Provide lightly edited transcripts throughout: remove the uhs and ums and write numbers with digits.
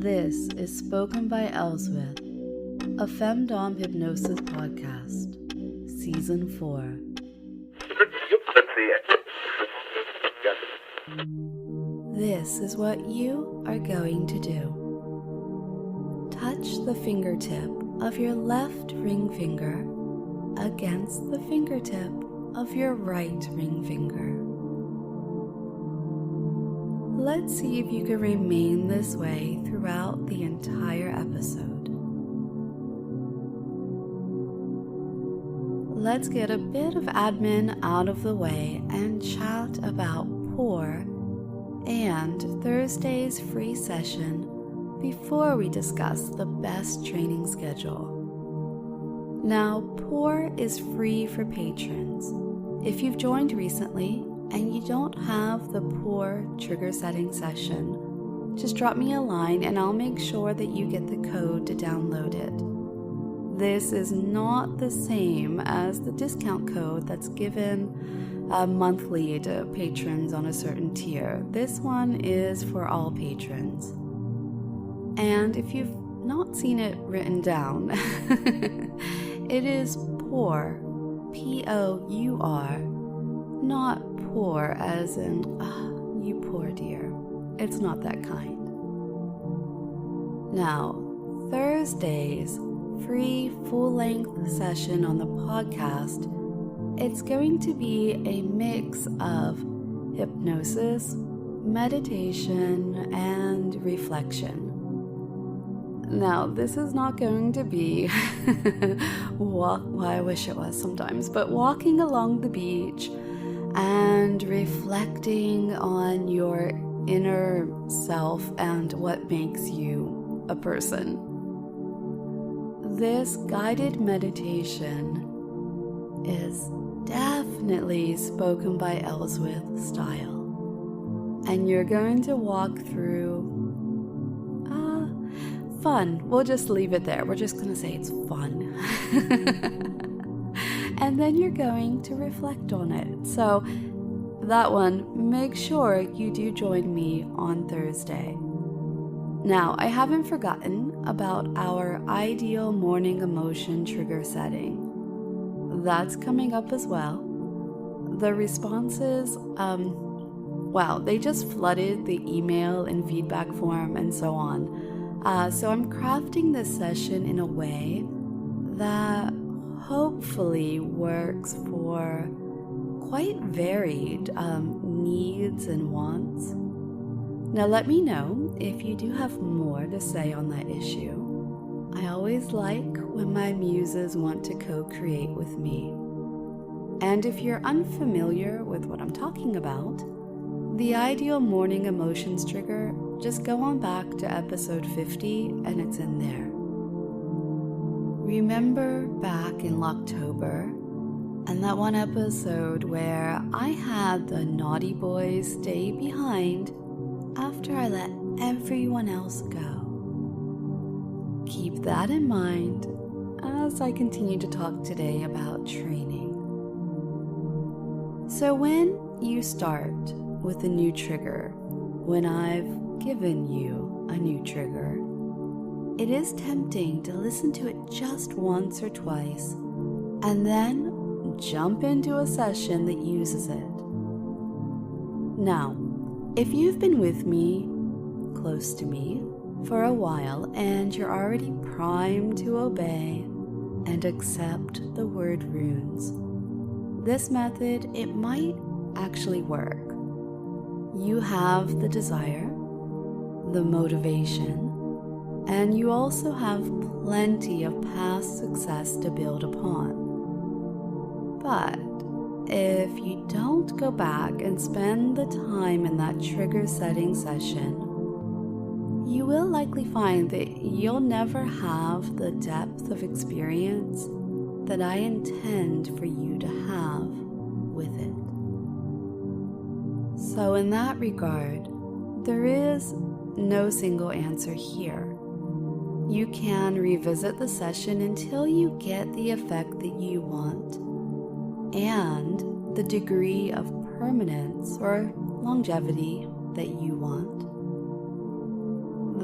This is Spoken by Elswith, a Femdom Hypnosis podcast, Season 4. This is what you are going to do. Touch the fingertip of your left ring finger against the fingertip of your right ring finger. Let's see if you can remain this way throughout the entire episode. Let's get a bit of admin out of the way and chat about POUR and Thursday's free session before we discuss the best training schedule. Now, POUR is free for patrons. If you've joined recently and you don't have the POUR trigger setting session, just drop me a line and I'll make sure that you get the code to download it. This is not the same as the discount code that's given monthly to patrons on a certain tier. This one is for all patrons. And if you've not seen it written down, it is POUR, P-O-U-R, not poor as in, you poor dear. It's not that kind. Now, Thursday's free full-length session on the podcast, it's going to be a mix of hypnosis, meditation, and reflection. Now, this is not going to be, I wish it was sometimes, but walking along the beach and reflecting on your inner self and what makes you a person. This guided meditation is definitely Spoken by Elswith style. And you're going to walk through fun. We'll just leave it there. We're just going to say it's fun. And then you're going to reflect on it. So that one, make sure you do join me on Thursday. Now, I haven't forgotten about our ideal morning emotion trigger setting. That's coming up as well. The responses, they just flooded the email and feedback form and so on. So I'm crafting this session in a way that hopefully works for quite varied needs and wants. Now let me know if you do have more to say on that issue. I always like when my muses want to co-create with me. And if you're unfamiliar with what I'm talking about, the ideal morning emotions trigger, just go on back to episode 50 and it's in there. Remember back in October and that one episode where I had the naughty boys stay behind after I let everyone else go? Keep that in mind as I continue to talk today about training. So when you start with a new trigger, when I've given you a new trigger, it is tempting to listen to it just once or twice and then jump into a session that uses it. Now, if you've been with me, close to me, for a while and you're already primed to obey and accept the word runes, this method, it might actually work. You have the desire, the motivation, and you also have plenty of past success to build upon. But if you don't go back and spend the time in that trigger setting session, you will likely find that you'll never have the depth of experience that I intend for you to have with it. So in that regard, there is no single answer here. You can revisit the session until you get the effect that you want and the degree of permanence or longevity that you want.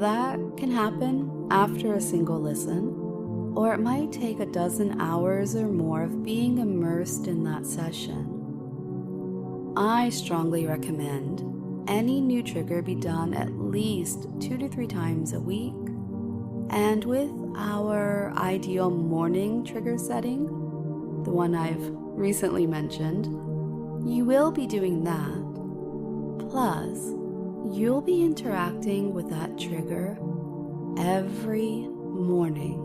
That can happen after a single listen, or it might take a dozen hours or more of being immersed in that session. I strongly recommend any new trigger be done at least 2 to 3 times a week, and with our ideal morning trigger setting, the one I've recently mentioned, you will be doing that. Plus, you'll be interacting with that trigger every morning,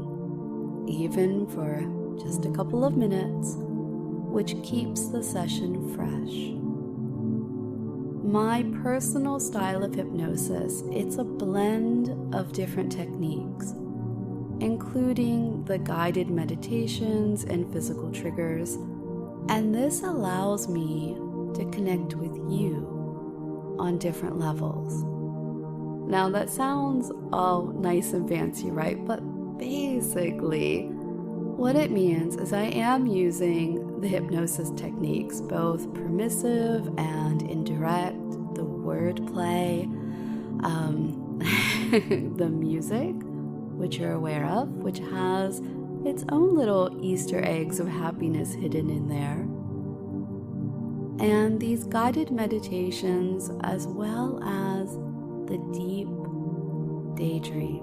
even for just a couple of minutes, which keeps the session fresh. My personal style of hypnosis, it's a blend of different techniques, including the guided meditations and physical triggers, and this allows me to connect with you on different levels. Now that sounds all nice and fancy, right? But basically, what it means is I am using the hypnosis techniques, both permissive and indirect, the wordplay, the music, which you're aware of, which has its own little Easter eggs of happiness hidden in there, and these guided meditations, as well as the deep daydream.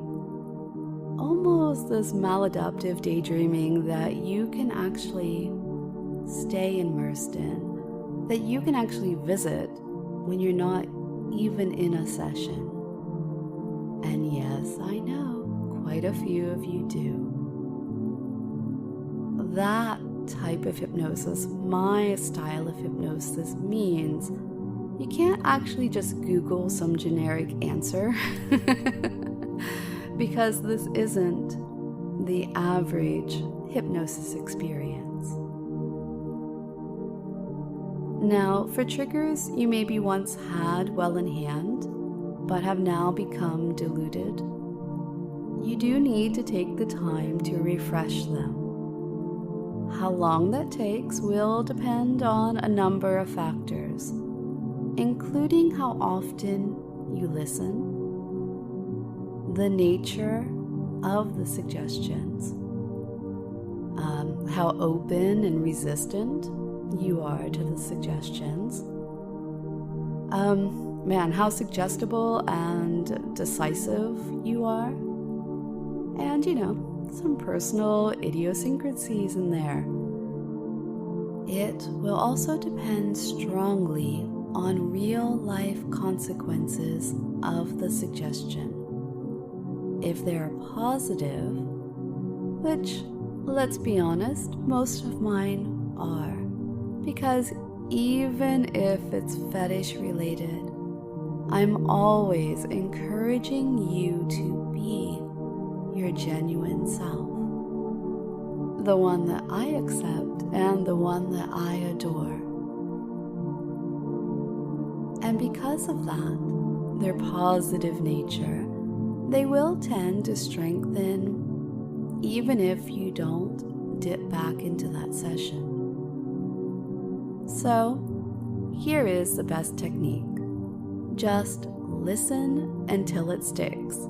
Almost this maladaptive daydreaming that you can actually stay immersed in, that you can actually visit when you're not even in a session. And yes, I know, quite a few of you do. That type of hypnosis, my style of hypnosis, means you can't actually just Google some generic answer because this isn't the average hypnosis experience. Now, for triggers you maybe once had well in hand, but have now become diluted, you do need to take the time to refresh them. How long that takes will depend on a number of factors, including how often you listen, the nature of the suggestions, how open and resistant you are to the suggestions, how suggestible and decisive you are, and some personal idiosyncrasies in there. It will also depend strongly on real-life consequences of the suggestion. If they're positive, which, let's be honest, most of mine are, because even if it's fetish-related, I'm always encouraging you to be your genuine self, the one that I accept and the one that I adore. And because of that, their positive nature, they will tend to strengthen even if you don't dip back into that session. So, here is the best technique. Just listen until it sticks.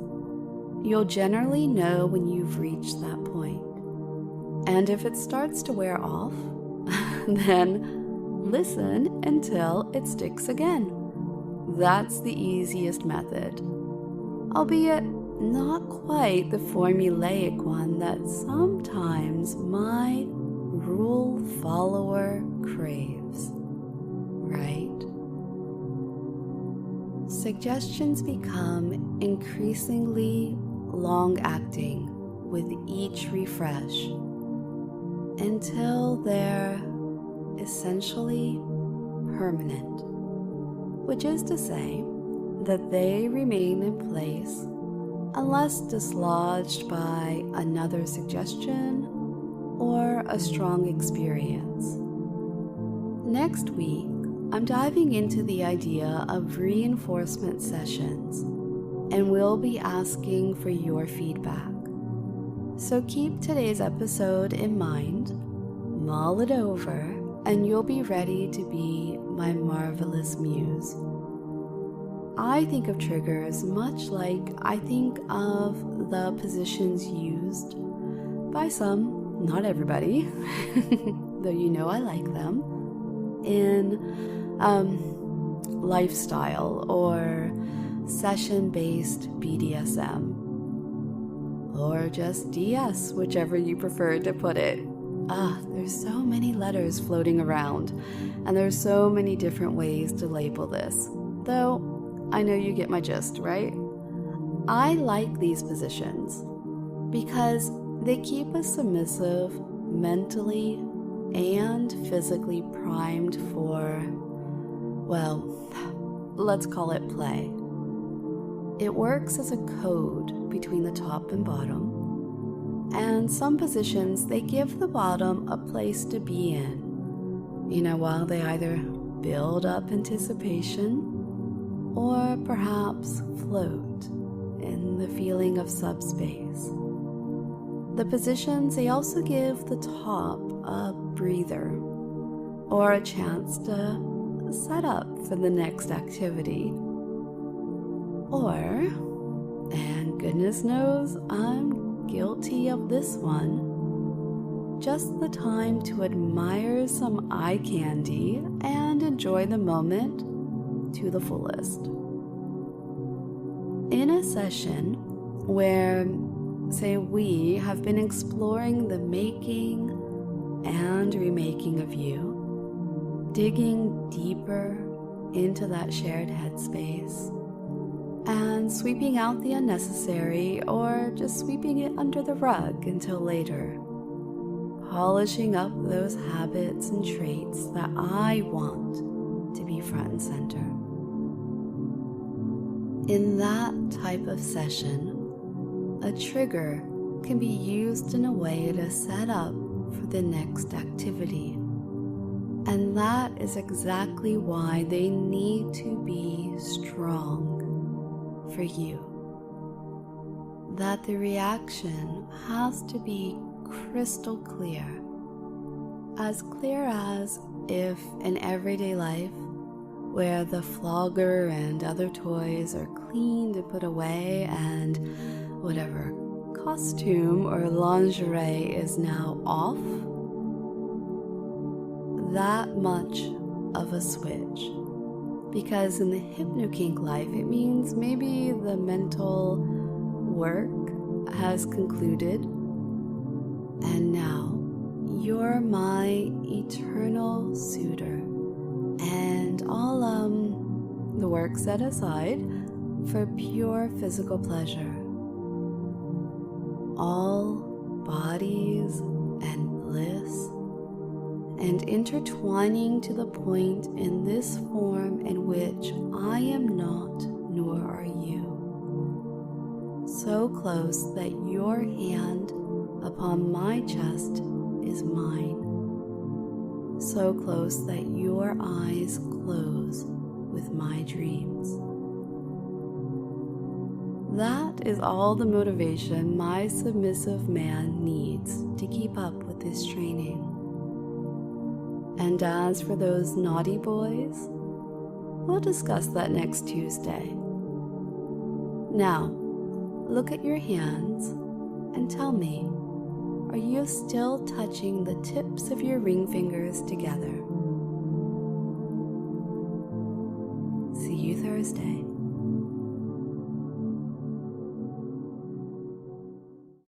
You'll generally know when you've reached that point. And if it starts to wear off, then listen until it sticks again. That's the easiest method, albeit not quite the formulaic one that sometimes my rule follower craves, right? Suggestions become increasingly long-acting with each refresh until they're essentially permanent, which is to say that they remain in place unless dislodged by another suggestion or a strong experience. Next week, I'm diving into the idea of reinforcement sessions, and we'll be asking for your feedback. So keep today's episode in mind, mull it over, and you'll be ready to be my marvelous muse. I think of triggers much like I think of the positions used by some, not everybody, though you know I like them, in lifestyle or session-based BDSM, or just DS, whichever you prefer to put it. There's so many letters floating around, and there's so many different ways to label this, though I know you get my gist, right? I like these positions because they keep us submissive mentally and physically primed for, well, let's call it play. It works as a code between the top and bottom, and some positions, they give the bottom a place to be in, while they either build up anticipation or perhaps float in the feeling of subspace. The positions, they also give the top a breather or a chance to set up for the next activity. Or, and goodness knows I'm guilty of this one, just the time to admire some eye candy and enjoy the moment to the fullest. In a session where, say, we have been exploring the making and remaking of you, digging deeper into that shared headspace, and sweeping out the unnecessary or just sweeping it under the rug until later, polishing up those habits and traits that I want to be front and center. In that type of session, a trigger can be used in a way to set up for the next activity. And that is exactly why they need to be strong for you. That the reaction has to be crystal clear as if in everyday life, where the flogger and other toys are cleaned and put away and whatever costume or lingerie is now off, that much of a switch. Because in the hypno-kink life, it means maybe the mental work has concluded, and now you're my eternal suitor, and all the work set aside for pure physical pleasure. All bodies and bliss, and intertwining to the point in this form in which I am not, nor are you. So close that your hand upon my chest is mine. So close that your eyes close with my dreams. That is all the motivation my submissive man needs to keep up with this training. And as for those naughty boys, we'll discuss that next Tuesday. Now, look at your hands and tell me, are you still touching the tips of your ring fingers together? See you Thursday.